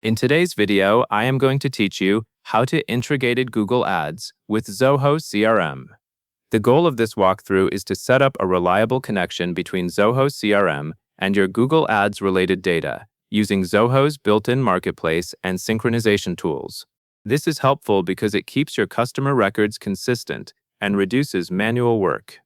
In today's video, I am going to teach you how to integrate Google Ads with Zoho CRM. The goal of this walkthrough is to set up a reliable connection between Zoho CRM and your Google Ads related data using Zoho's built-in marketplace and synchronization tools. This is helpful because it keeps your customer records consistent and reduces manual work.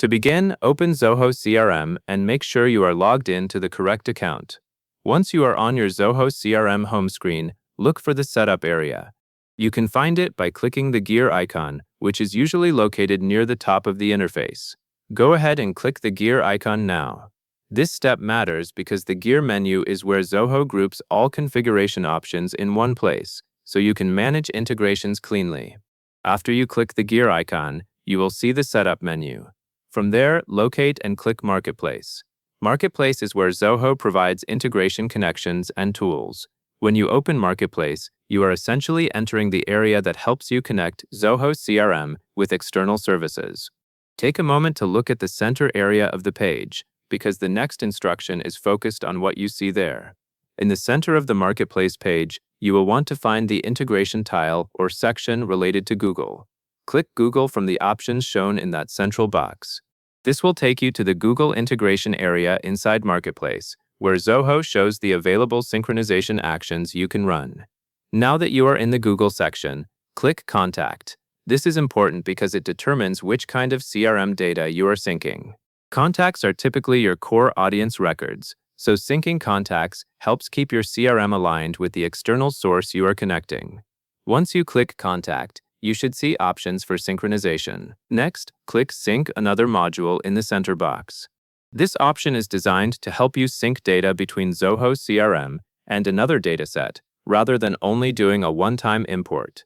To begin, open Zoho CRM and make sure you are logged in to the correct account. Once you are on your Zoho CRM home screen, look for the Setup area. You can find it by clicking the gear icon, which is usually located near the top of the interface. Go ahead and click the gear icon now. This step matters because the gear menu is where Zoho groups all configuration options in one place, so you can manage integrations cleanly. After you click the gear icon, you will see the Setup menu. From there, locate and click Marketplace. Marketplace is where Zoho provides integration connections and tools. When you open Marketplace, you are essentially entering the area that helps you connect Zoho CRM with external services. Take a moment to look at the center area of the page, because the next instruction is focused on what you see there. In the center of the Marketplace page, you will want to find the integration tile or section related to Google. Click Google from the options shown in that central box. This will take you to the Google integration area inside Marketplace, where Zoho shows the available synchronization actions you can run. Now that you are in the Google section, click Contact. This is important because it determines which kind of CRM data you are syncing. Contacts are typically your core audience records, so syncing contacts helps keep your CRM aligned with the external source you are connecting. Once you click Contact, you should see options for synchronization. Next, click Sync Another Module in the center box. This option is designed to help you sync data between Zoho CRM and another dataset, rather than only doing a one-time import.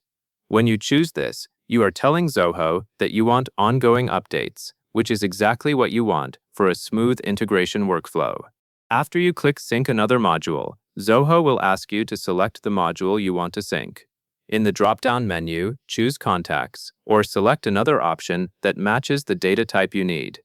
When you choose this, you are telling Zoho that you want ongoing updates, which is exactly what you want for a smooth integration workflow. After you click Sync Another Module, Zoho will ask you to select the module you want to sync. In the drop-down menu, choose Contacts, or select another option that matches the data type you need.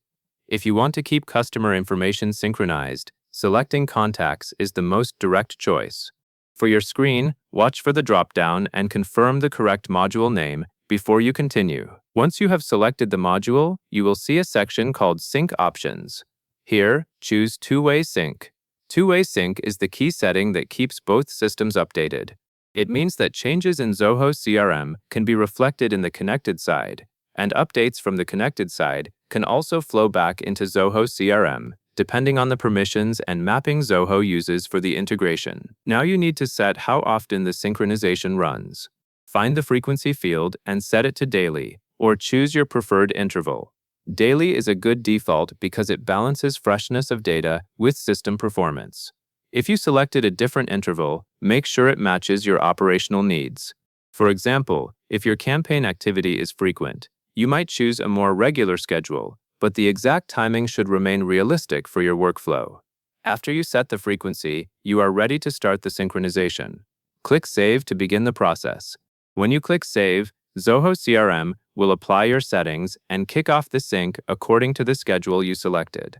If you want to keep customer information synchronized, selecting Contacts is the most direct choice. For your screen, watch for the drop-down and confirm the correct module name before you continue. Once you have selected the module, you will see a section called Sync Options. Here, choose Two-Way Sync. Two-Way Sync is the key setting that keeps both systems updated. It means that changes in Zoho CRM can be reflected in the connected side, and updates from the connected side can also flow back into Zoho CRM, depending on the permissions and mapping Zoho uses for the integration. Now you need to set how often the synchronization runs. Find the frequency field and set it to daily, or choose your preferred interval. Daily is a good default because it balances freshness of data with system performance. If you selected a different interval, make sure it matches your operational needs. For example, if your campaign activity is frequent, you might choose a more regular schedule, but the exact timing should remain realistic for your workflow. After you set the frequency, you are ready to start the synchronization. Click Save to begin the process. When you click Save, Zoho CRM will apply your settings and kick off the sync according to the schedule you selected.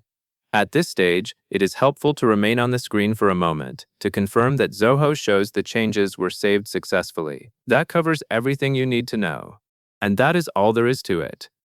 At this stage, it is helpful to remain on the screen for a moment to confirm that Zoho shows the changes were saved successfully. That covers everything you need to know. And that is all there is to it.